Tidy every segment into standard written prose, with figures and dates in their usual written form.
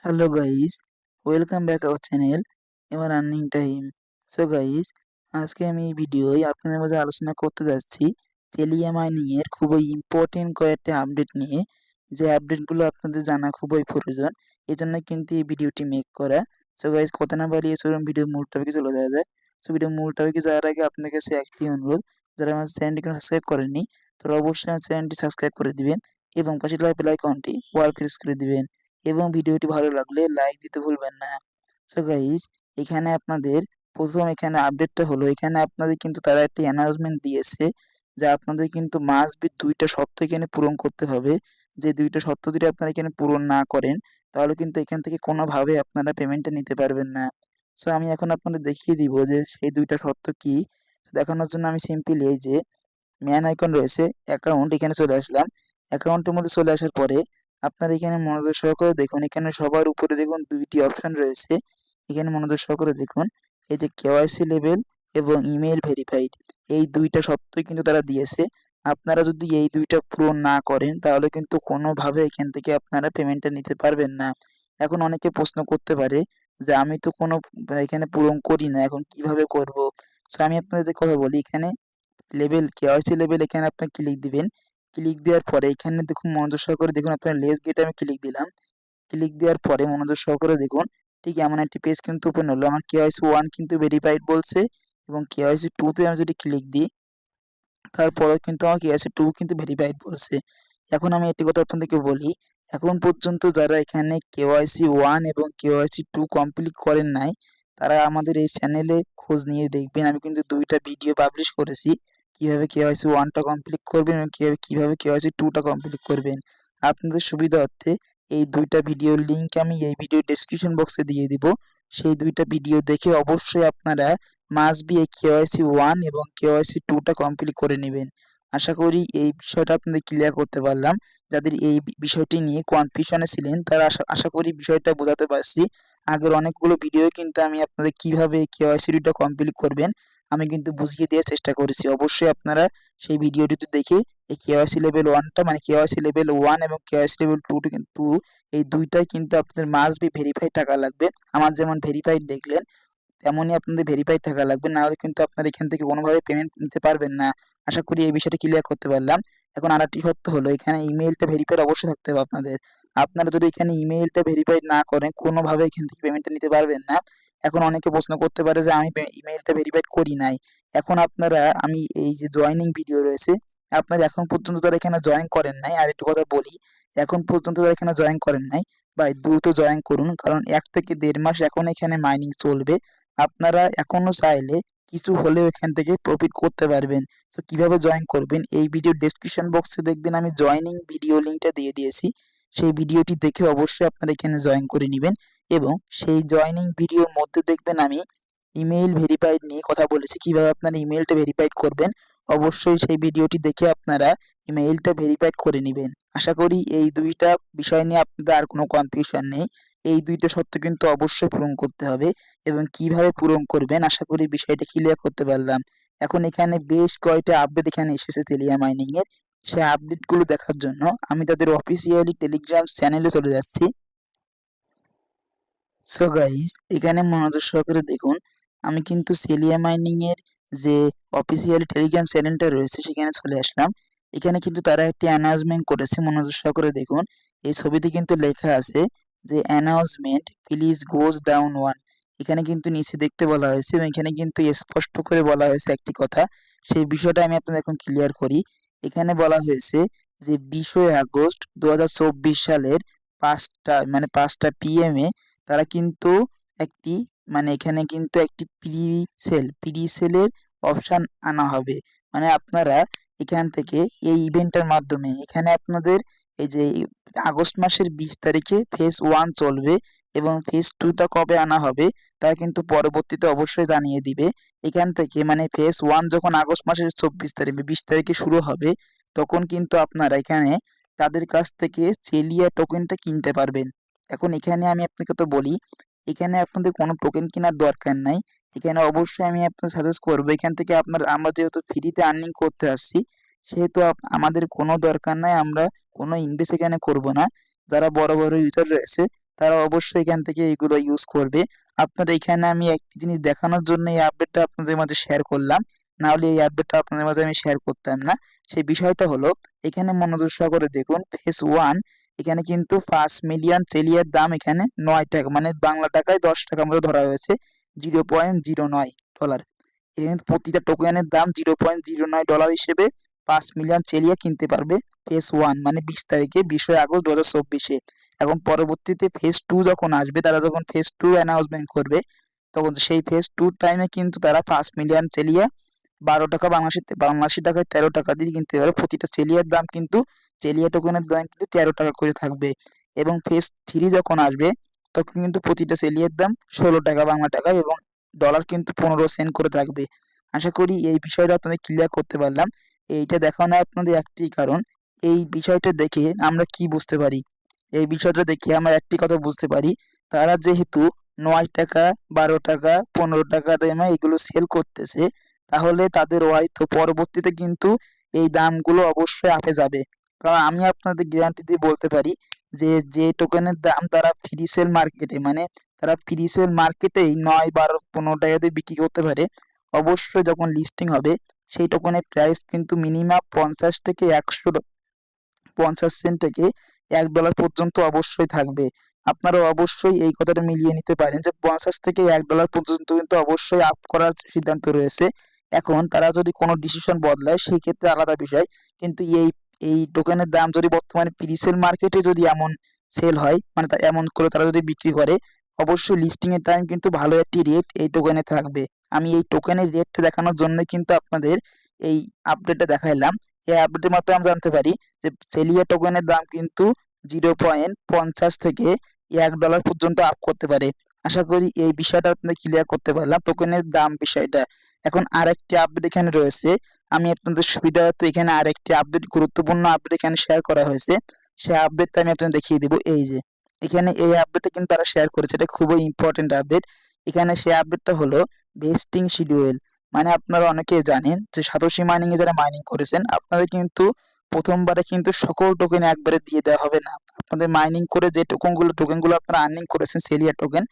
Hello guys, welcome back our channel, এবার earning time. So guys, আজকে আমি এই ভিডিওয় আপনাদের মাঝে আলোচনা করতে যাচ্ছি তেলিয়া মাইনিং এর খুবই ইম্পর্টেন্ট কয়েকটা আপডেট নিয়ে, যে আপডেটগুলো আপনাদের জানা খুবই প্রয়োজন। এই জন্য কিন্তু এই ভিডিওটি মেক করা। সো গাইস, কথা না বাড়িয়ে চলুন ভিডিও মূল টপিকে চলে যাওয়া যায়। সো ভিডিও মূল টপিকে যাওয়ার আগে আপনাদের কাছে একটি অনুরোধ, যারা আমার চ্যানেলটিকে সাবস্ক্রাইব করেননি তারা অবশ্যই আমার চ্যানেলটি সাবস্ক্রাইব করে দিবেন এবং পাশে থাকা বেল আইকনটি অল প্রেস করে দিবেন এবং ভিডিওটি ভালো লাগলে লাইক দিতে ভুলবেন না। সো গাইস, এখানে আপনাদের প্রথম এখানে আপডেটটা হলো, এখানে আপনাদের কিন্তু তারা একটি অ্যানাউন্সমেন্ট দিয়েছে যে আপনাদের কিন্তু মাস্ট বি ২টা শর্ত এখানে পূরণ করতে হবে। যে ২টা শর্ত যদি আপনারা এখানে পূরণ না করেন তাহলে কিন্তু এখান থেকে কোনোভাবে আপনারা পেমেন্টটা নিতে পারবেন না। সো আমি এখন আপনাদের দেখিয়ে দিব যে সেই ২টা শর্ত কি। দেখানোর জন্য আমি সিম্পলি এই যে ম্যান আইকন রয়েছে অ্যাকাউন্ট, এখানে চলে আসলাম। অ্যাকাউন্টের মধ্যে চলে আসার পরে আপনারা এখানে মনোযোগ সহকারে দেখুন, এখানে সবার উপরে দেখুন ২টি অপশন রয়েছে। এখানে মনোযোগ সহকারে দেখুন, এই যে কেওয়াইসি লেভেল এবং ইমেইল ভেরিফাইড, এই ২টা শর্তই কিন্তু তারা দিয়েছে। আপনারা যদি এই ২টা পূরণ না করেন তাহলে কিন্তু কোনোভাবে এখান থেকে আপনারা পেমেন্টটা নিতে পারবেন না। এখন অনেকে প্রশ্ন করতে পারে যে আমি তো কোনো এখানে পূরণ করি না, এখন কিভাবে করব? সো আমি আপনাদের কথা বলি, এখানে লেভেল কেওয়াইসি লেভেল এখানে আপনি ক্লিক দিবেন। ক্লিক দেওয়ার পরে এখানে দেখুন, মনোযোগ সহকারে দেখুন, আপনার লেস গেটে আমি ক্লিক দিলাম। ক্লিক দেওয়ার পরে মনোযোগ সহকারে দেখুন, ঠিক এমন একটি পেজ কিন্তু ওপেন হলো। আমার কেওয়াইসি 1 কিন্তু ভেরিফাইড বলছে এবং কেওয়াইসি 2 তে আমি যদি ক্লিক দিই তারপরেও কিন্তু আমার কেওয়াইসি 2 কিন্তু ভেরিফাইড বলছে। এখন আমি একটি কথা আপনাদেরকে বলি, এখন পর্যন্ত যারা এখানে কেওয়াইসি 1 এবং কেওয়াইসি 2 কমপ্লিট করেন নাই তারা আমাদের এই চ্যানেলে খোঁজ নিয়ে দেখবেন। আমি কিন্তু 2টা ভিডিও পাবলিশ করেছি কিভাবে কেওয়াইসি 1 টা কমপ্লিট করবেন এবং কিভাবে কেওয়াইসি 2 টা কমপ্লিট করবেন। আপনাদের সুবিধার্থে এই 2টা ভিডিওর লিংক আমি এই ভিডিও ডেসক্রিপশন বক্সে দিয়ে দিব। সেই 2টা ভিডিও দেখে অবশ্যই আপনারা মাস্ট বি এই কেওয়াইসি 1 এবং কেওয়াইসি 2 টা কমপ্লিট করে নেবেন। আশা করি এই বিষয়টা আপনাদের ক্লিয়ার করতে পারলাম। যাদের এই বিষয়টি নিয়ে কনফিউশনে ছিলেন তারা আশা করি বিষয়টা বোঝাতে পারছি। আগের অনেকগুলো ভিডিও কিন্তু আমি আপনাদের কিভাবে কেওয়াইসি টা কমপ্লিট করবেন আমি কিন্তু বুঝিয়ে দেওয়ার চেষ্টা করেছি। অবশ্যই আপনারা সেই ভিডিওটিতে দেখে এই কেওয়াইসি লেভেল 1 টা মানে কেওয়াইসি লেভেল 1 এবং কেওয়াইসি লেভেল 2 টা কিন্তু এই 2টাই কিন্তু আপনাদের মাস্ট বি ভেরিফাইড থাকা লাগবে। আমার যেমন ভেরিফাইড দেখলেন তেমনই আপনাদের ভেরিফাইড থাকা লাগবে, না হলে কিন্তু আপনারা এখান থেকে কোনোভাবে পেমেন্ট নিতে পারবেন না। আশা করি এই বিষয়টা ক্লিয়ার করতে পারলাম। এখন আরেকটি সত্য হলো, এখানে ইমেইলটা ভেরিফাইড অবশ্যই থাকতে হবে আপনাদের। আপনারা যদি এখানে ইমেইলটা ভেরিফাইড না করেন কোনোভাবে এখান থেকে পেমেন্টটা নিতে পারবেন না। এখন অনেকে প্রশ্ন করতে পারে যে আমি ইমেইলটা ভেরিফাইড করি নাই। এখন আপনারা আমি এই যে জয়েনিং ভিডিও রয়েছে, আপনারা এখন পর্যন্ত যারা এখানে জয়েন করেন নাই, আর একটু কথা বলি, এখন পর্যন্ত যারা এখানে জয়েন করেন নাই ভাই দ্রুত জয়েন করুন, কারণ 1 থেকে 1.5 মাস এখন এখানে মাইনিং চলবে। আপনারা এখনো চাইলে কিছু হলেও এখান থেকে প্রফিট করতে পারবেন। তো কিভাবে জয়েন করবেন এই ভিডিও ডেসক্রিপশন বক্সে দেখবেন আমি জয়েনিং ভিডিও লিংকটা দিয়ে দিয়েছি। সেই ভিডিওটি দেখে অবশ্যই আপনারা এখানে জয়েন করে নেবেন এবং সেই জয়েনিং ভিডিওর মধ্যে দেখবেন আমি ইমেইল ভেরিফাইড নিয়ে কথা বলেছি, কিভাবে আপনারা ইমেইলটা ভেরিফাইড করবেন। অবশ্যই সেই ভিডিওটি দেখে আপনারা ইমেইলটা ভেরিফাইড করে নেবেন। আশা করি এই 2টা বিষয় নিয়ে আপনাদের আর কোনো কনফিউশন নেই। এই 2টা শর্ত কিন্তু অবশ্যই পূরণ করতে হবে এবং কিভাবে পূরণ করবেন আশা করি বিষয়টা ক্লিয়ার করতে পারলাম। এখন এখানে বেশ কয়টা আপডেট এখানে এসেছে তেলিয়া মাইনিং এর। সেই আপডেটগুলো দেখার জন্য আমি তাদের অফিসিয়ালি টেলিগ্রাম চ্যানেলে চলে যাচ্ছি। সো গাইস, এখানে মনোযোগ সহকারে দেখুন, আমি কিন্তু সেলিয়া মাইনিং এর যে অফিসিয়ালি টেলিগ্রাম চ্যানেলটা রয়েছে সেখানে চলে আসলাম। এখানে কিন্তু তারা একটি অ্যানাউন্সমেন্ট করেছে, মনোযোগ সহকারে দেখুন। এই ছবিতে কিন্তু লেখা আছে যে অ্যানাউন্সমেন্ট প্লিজ গোজ ডাউন 1। এখানে কিন্তু নিচে দেখতে বলা হয়েছে এবং এখানে কিন্তু স্পষ্ট করে বলা হয়েছে একটি কথা। সেই বিষয়টা আমি আপনাদের এখন ক্লিয়ার করি। এখানে বলা হয়েছে যে 20 আগস্ট 2024 সালের 5টা PM এ তারা কিন্তু একটি এখানে কিন্তু একটি প্রি সেলের অপশন আনা হবে। মানে আপনারা এখান থেকে এই ইভেন্টটার মাধ্যমে এখানে আপনাদের এই যে আগস্ট মাসের 20 তারিখে ফেজ 1 চলবে এবং ফেজ 2 টা কবে আনা হবে তা কিন্তু পরবর্তীতে অবশ্যই জানিয়ে দিবে। এখান থেকে ফেজ 1 যখন আগস্ট মাসের 24 তারিখে 20 তারিখে শুরু হবে তখন কিন্তু আপনারা এখানে তাদের কাছ থেকে চেলিয়া টোকেনটা কিনতে পারবেন। এখন এখানে আমি আপনাকে তো বলি, এখানে আপনাদের কোনো টোকেন কেনার দরকার নাই। এখানে অবশ্যই আমি আপনাকে সাজেস্ট করবো, এখান থেকে আমরা যেহেতু ফ্রিতে আর্নিং করতে আসছি সেহেতু আমাদের কোনো দরকার নাই, আমরা কোনো ইনভেস্ট এখানে করব না। যারা বড় বড় ইউজার রয়েছে তারা অবশ্যই এখান থেকে এগুলো ইউজ করবে। আপনারা এখানে আমি একটি জিনিস দেখানোর জন্য এই আপডেটটা আপনাদের মাঝে শেয়ার করলাম, না হলে এই আপডেটটা আপনাদের মাঝে আমি শেয়ার করতাম না। সেই বিষয়টা হলো, এখানে মনোযোগ সহকারে দেখুন, ফেজ 1 এখানে কিন্তু 5 মিলিয়ন তেলিয়ার দাম এখানে 9 টাকা, মানে বাংলা টাকায় 10 টাকার মতো ধরা হয়েছে, $0.09। এখানে প্রতিটা টোকেনের দাম $0.09 হিসেবে 5 মিলিয়ন চেলিয়া কিনতে পারবে ফেজ 1, মানে 20 তারিখে 20 আগস্ট 2024-এ। এখন পরবর্তীতে ফেজ 2 যখন আসবে, তারা যখন ফেজ 2 অ্যানাউন্সমেন্ট করবে, তখন সেই ফেজ 2 টাইমে কিন্তু তারা 5 মিলিয়ন চেলিয়া 12 টাকা বাংলাদেশি টাকায় 13 টাকা দিয়ে কিনতে পারবে। প্রতিটা চেলিয়ার দাম কিন্তু, চেলিয়া টোকেনের দাম কিন্তু 13 টাকা করে থাকবে। এবং ফেজ 3 যখন আসবে, তখন কিন্তু প্রতিটা চেলিয়ার দাম 16 টাকা বাংলা টাকায়, এবং ডলার কিন্তু 15 সেন্ট করে থাকবে। আশা করি এই বিষয়টা আপনাদের ক্লিয়ার করতে পারলাম। এইটা দেখানো আপনাদের একটি কারণ, এই বিষয়টা দেখে আমরা কি বুঝতে পারি, এই বিষয়টা দেখে আমরা একটি কথা বুঝতে পারি, তারা যেহেতু 9 টাকা, 12 টাকা, 15 টাকা দামে এগুলো সেল করতেছে, তাহলে তাদের হয়তো পরবর্তীতে কিন্তু এই দামগুলো অবশ্যই আপে যাবে। কারণ আমি আপনাদের গ্যারান্টি দিয়ে বলতে পারি যে, যে টোকেনের দাম তারা ফ্রি সেল মার্কেটে, মানে তারা ফ্রি সেল মার্কেটেই 9, 12, 15 টাকা দিয়ে বিক্রি করতে পারে, অবশ্যই যখন লিস্টিং হবে সেই টোকেনের প্রাইস কিন্তু মিনিমাম 50 থেকে 150 সেন্ট থেকে $1 পর্যন্ত অবশ্যই থাকবে। আপনারা অবশ্যই এই কথাটা মিলিয়ে নিতে পারেন যে 50 থেকে $1 পর্যন্ত কিন্তু অবশ্যই আপ করার সিদ্ধান্ত রয়েছে। এখন তারা যদি কোনো ডিসিশন বদলায় সেই ক্ষেত্রে আলাদা বিষয়। কিন্তু এই টোকেনের দাম যদি বর্তমানে প্রিসেল মার্কেটে যদি এমন সেল হয়, মানে এমন করে তারা যদি বিক্রি করে, অবশ্যই লিস্টিং এর টাইম কিন্তু ভালো একটি রেট এই টোকেনে থাকবে। আমি এই টোকেনের রেটটা দেখানোর জন্য কিন্তু আপনাদের এই আপডেটটা দেখাইলাম। এই আপডেটের মাধ্যমে আমরা জানতে পারি যে সেলিয়া টোকেনের দাম কিন্তু 0.50 থেকে $1 পর্যন্ত আপ করতে পারে। আশা করি এই বিষয়টা আপনাদের ক্লিয়ার করতে পারলাম, টোকেনের দাম বিষয়টা। এখন আরেকটি আপডেট এখানে রয়েছে, আমি আপনাদের সুবিধার্থে এখানে আরেকটি আপডেট, গুরুত্বপূর্ণ আপডেট এখানে শেয়ার করা হয়েছে। সেই আপডেটটা আমি আপনাদের দেখিয়ে দিব। এই যে এখানে এই আপডেটটা কিন্তু তারা শেয়ার করেছে, এটা খুবই ইম্পর্টেন্ট আপডেট। এখানে সেই আপডেটটা হলো ভেস্টিং শিডিউল। মানে আপনারা অনেকেই জানেন যে সাতোশি মাইনিং এ যারা মাইনিং করেছেন, আপনাদের কিন্তু প্রথমবারে কিন্তু সকল টোকেন একবারে দিয়ে দেওয়া হবে না। আপনাদের মাইনিং করে যে টোকেনগুলো আপনারা আর্নিং করেছেন, সেলিয়া টোকেন,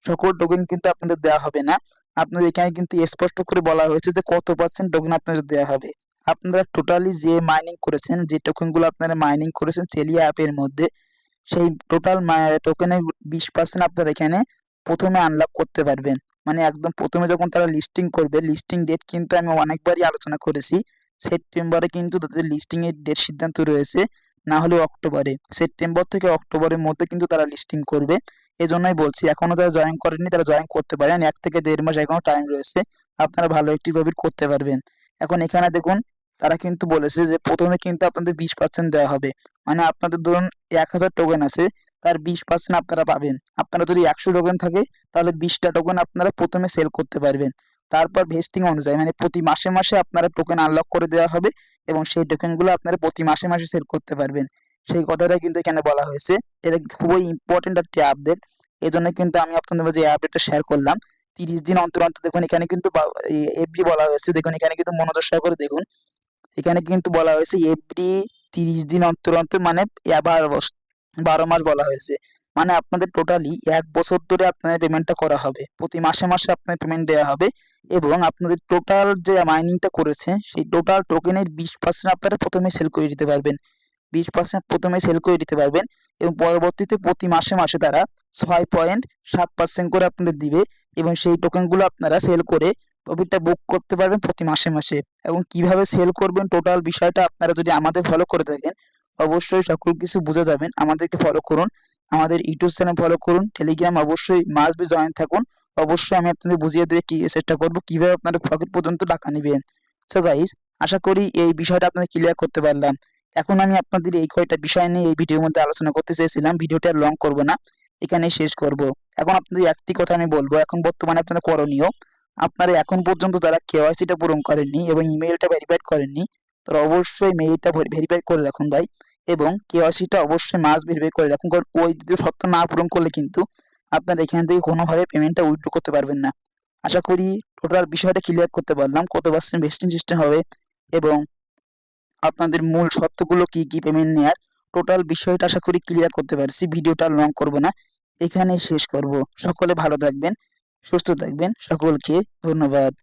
সকল টোকেন কিন্তু আপনাদের দেওয়া হবে না। আপনাদের এখানে কিন্তু স্পষ্ট করে বলা হয়েছে যে কত পার্সেন্ট টোকেন আপনাদের দেওয়া হবে। আপনারা টোটালি যে মাইনিং করেছেন, যে টোকেনগুলো আপনারা মাইনিং করেছেন সেলিয়া অ্যাপের মধ্যে, সেই টোটাল টোকেনের 20% আপনারা এখানে প্রথমে আনলক করতে পারবেন। মানে একদম প্রথমে যখন তারা লিস্টিং করবে, লিস্টিং ডেট কিন্তু আমি অনেকবারই আলোচনা করেছি, সেপ্টেম্বরে কিন্তু তাদের লিস্টিং এর ডেট সিদ্ধান্ত রয়েছে, না হলে অক্টোবরে। সেপ্টেম্বর থেকে অক্টোবরের মধ্যে কিন্তু তারা লিস্টিং করবে। এজন্যই বলছি, এখনো যারা জয়েন করেননি তারা জয়েন করতে পারেন, 1 থেকে 1.5 মাস এখনো টাইম রয়েছে, আপনারা ভালো একটি প্রফিট করতে পারবেন। এখন এখানে দেখুন, তারা কিন্তু বলেছে যে প্রথমে কিন্তু আপনাদের 20% দেওয়া হবে। মানে আপনাদের ধরুন 1000 টোকেন আছে, তার 20% আপনারা পাবেন। আপনারা যদি 100 টোকেন থাকে, তাহলে 20টা টোকেন আপনারা প্রথমে সেল করতে পারবেন। তারপর ভেস্টিং অনুযায়ী, মানে প্রতি মাসে মাসে আপনারা টোকেন আনলক করে দেওয়া হবে, এবং সেই টোকেনগুলো আপনারা প্রতি মাসে মাসে সেল করতে পারবেন। সেই কথাটা কিন্তু এখানে বলা হয়েছে। এটা খুবই ইম্পর্টেন্ট একটি আপডেট। এজন্য কিন্তু আমি আপনাদের মাঝে এই আপডেটটা শেয়ার করলাম। 30 দিন অন্তর অন্তর দেখুন, এখানে কিন্তু এফডি বলা হয়েছে, দেখুন এখানে কিন্তু মনোযোগ সহকারে দেখুন, এখানে কিন্তু বলা হয়েছে এভরি 30 দিন অন্তর অন্তর, মানে 12 মাস বলা হয়েছে। মানে আপনাদের টোটালি 1 বছর ধরে আপনাদের পেমেন্টটা করা হবে, প্রতি মাসে মাসে আপনাদের পেমেন্ট দেওয়া হবে, এবং আপনাদের টোটাল যে মাইনিংটা করেছে সেই টোটাল টোকেনের 20% আপনারা প্রথমে সেল করে দিতে পারবেন। 20% প্রথমে সেল করে দিতে পারবেন, এবং পরবর্তীতে প্রতি মাসে মাসে তারা 6.7% করে আপনাদের দিবে, এবং সেই টোকেনগুলো আপনারা সেল করে প্রফিটটা বুক করতে পারবেন প্রতি মাসে মাসে। এবং কিভাবে সেল করবেন টোটাল বিষয়টা আপনারা যদি আমাদের ফলো করে থাকেন, অবশ্যই সকল কিছু বুঝে যাবেন। আমাদেরকে ফলো করুন, আমাদের ইউটিউব চ্যানেল ফলো করুন, টেলিগ্রাম অবশ্যই মাস্ট বি জয়েন থাকুন। অবশ্যই আমি আপনাদের বুঝিয়ে দিয়ে চেষ্টা করবো কিভাবে আপনারা পকেট পর্যন্ত টাকা নেবেন। সো গাইস, আশা করি এই বিষয়টা আপনাদের ক্লিয়ার করতে পারলাম। এখন আমি আপনাদের এই কয়টা বিষয় নিয়ে এই ভিডিওর মধ্যে আলোচনা করতে চেয়েছিলাম, ভিডিওটা লং করব না, এখানেই শেষ করব। এখন আপনাদের একটি কথা আমি বলবো, এখন বর্তমানে আপনাদের করণীয়, আপনারা এখন পর্যন্ত যারা কেওয়াইসিটা পূরণ করেননি এবং ইমেইলটা ভেরিফাইড করেননি, তারা অবশ্যই মেইলটা ভেরিফাই করে রাখুন ভাই, এবং কেওয়াইসিটা অবশ্যই মাস্ট ভেরিফাই করে রাখুন। কারণ ওই যদি সত্য না পূরণ করলে কিন্তু আপনারা এখান থেকে কোনোভাবে পেমেন্টটা উইথড্র করতে পারবেন না। আশা করি টোটাল বিষয়টা ক্লিয়ার করতে পারলাম, কত পার্সেন্ট ভেস্টিং সিস্টেম হবে, এবং আপনাদের মূল শর্তগুলো কি কি পেমেন্ট নেওয়ার, টোটাল বিষয়টা আশা করি ক্লিয়ার করতে পারছি। ভিডিওটা লং করব না, এখানেই শেষ করব। সকলে ভালো থাকবেন, সুস্থ থাকবেন। সকলকে ধন্যবাদ।